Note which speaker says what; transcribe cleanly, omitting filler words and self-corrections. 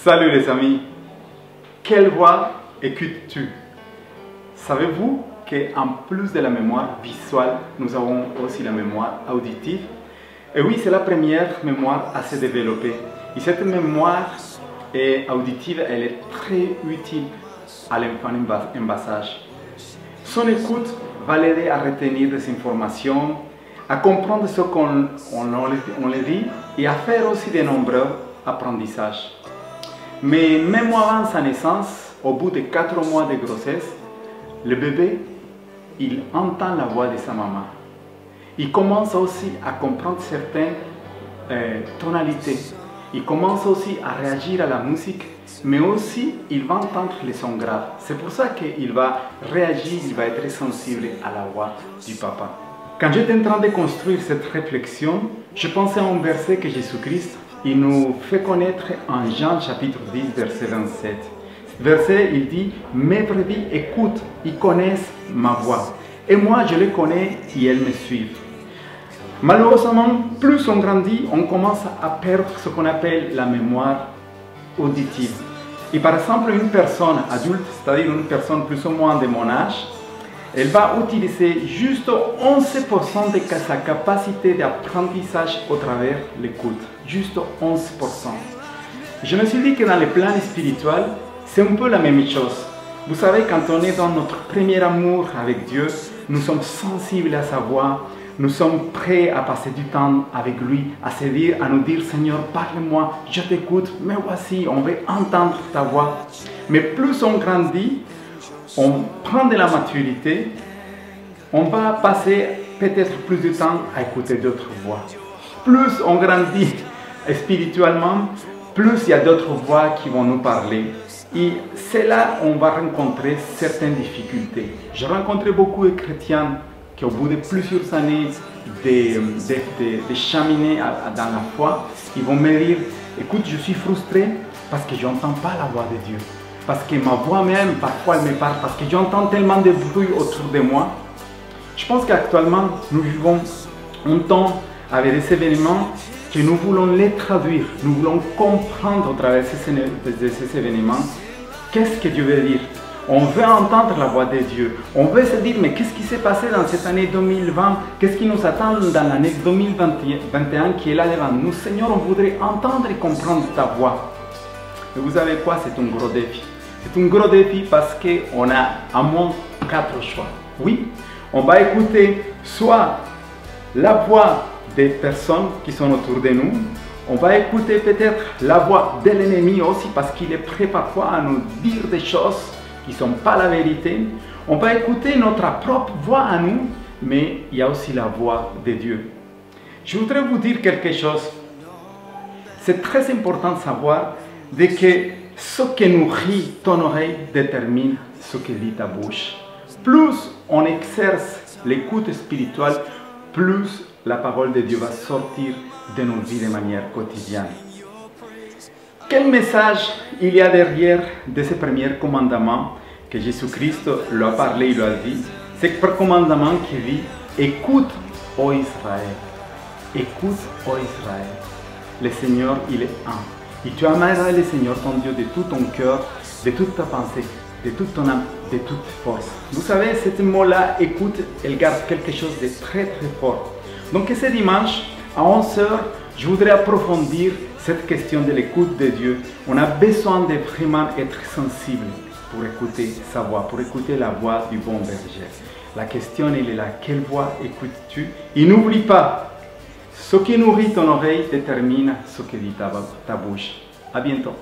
Speaker 1: Salut les amis, quelle voix écoutes-tu? Savez-vous qu'en plus de la mémoire visuelle, nous avons aussi la mémoire auditive? Et oui, c'est la première mémoire à se développer. Et cette mémoire auditive, elle est très utile à l'enfant en bas âge. Son écoute va l'aider à retenir des informations, à comprendre ce qu'on lui dit et à faire aussi de nombreux apprentissages. Mais même avant sa naissance, au bout de 4 mois de grossesse, le bébé, il entend la voix de sa maman. Il commence aussi à comprendre certaines tonalités. Il commence aussi à réagir à la musique, mais aussi il va entendre les sons graves. C'est pour ça qu'il va réagir, il va être sensible à la voix du papa. Quand j'étais en train de construire cette réflexion, je pensais à un verset que Jésus-Christ il nous fait connaître en Jean chapitre 10, verset 27. Ce verset, il dit « Mes brebis écoutent, ils connaissent ma voix. Et moi, je les connais et elles me suivent. » Malheureusement, plus on grandit, on commence à perdre ce qu'on appelle la mémoire auditive. Et par exemple, une personne adulte, c'est-à-dire une personne plus ou moins de mon âge, elle va utiliser juste 11% de sa capacité d'apprentissage au travers l'écoute. Juste 11%. Je me suis dit que dans le plan spirituel, c'est un peu la même chose. Vous savez, quand on est dans notre premier amour avec Dieu, nous sommes sensibles à sa voix, nous sommes prêts à passer du temps avec lui, à nous dire, Seigneur, parle-moi, je t'écoute, mais voici, on veut entendre ta voix. Mais plus on grandit, on prend de la maturité, on va passer peut-être plus de temps à écouter d'autres voix. Plus on grandit spirituellement, plus il y a d'autres voix qui vont nous parler. Et c'est là qu'on va rencontrer certaines difficultés. J'ai rencontré beaucoup de chrétiens qui, au bout de plusieurs années de cheminer dans la foi, ils vont me dire, écoute, je suis frustré parce que je n'entends pas la voix de Dieu. Parce que ma voix même, parfois, elle me parle, parce que j'entends tellement de bruit autour de moi. Je pense qu'actuellement, nous vivons un temps avec des événements que nous voulons les traduire, nous voulons comprendre au travers de ces événements qu'est-ce que Dieu veut dire. On veut entendre la voix de Dieu. On veut se dire, mais qu'est-ce qui s'est passé dans cette année 2020? Qu'est-ce qui nous attend dans l'année 2021 qui est là devant nous? Seigneur, on voudrait entendre et comprendre ta voix. Et vous savez quoi? C'est un gros défi. C'est un gros défi parce qu'on a à moins 4 choix. Oui, on va écouter soit la voix des personnes qui sont autour de nous, on va écouter peut-être la voix de l'ennemi aussi parce qu'il est prêt parfois à nous dire des choses qui ne sont pas la vérité. On va écouter notre propre voix à nous, mais il y a aussi la voix de Dieu. Je voudrais vous dire quelque chose. C'est très important de savoir que ce que nourrit ton oreille détermine ce que dit ta bouche. Plus on exerce l'écoute spirituelle, plus la parole de Dieu va sortir de nos vies de manière quotidienne. Quel message il y a derrière de ce premier commandement que Jésus-Christ lui a parlé, il lui a dit? C'est le commandement qui dit « Écoute, ô Israël, écoute, ô Israël, le Seigneur, il est un. Et tu aimeras le Seigneur ton Dieu de tout ton cœur, de toute ta pensée, de toute ton âme, de toute force. » Vous savez, ce mot-là, écoute, elle garde quelque chose de très très fort. Donc ce dimanche, à 11 h, je voudrais approfondir cette question de l'écoute de Dieu. On a besoin de vraiment être sensible pour écouter sa voix, pour écouter la voix du bon berger. La question, elle est là, quelle voix écoutes-tu? Et n'oublie pas, ce qui nourrit ton oreille détermine ce que dit ta bouche. À bientôt.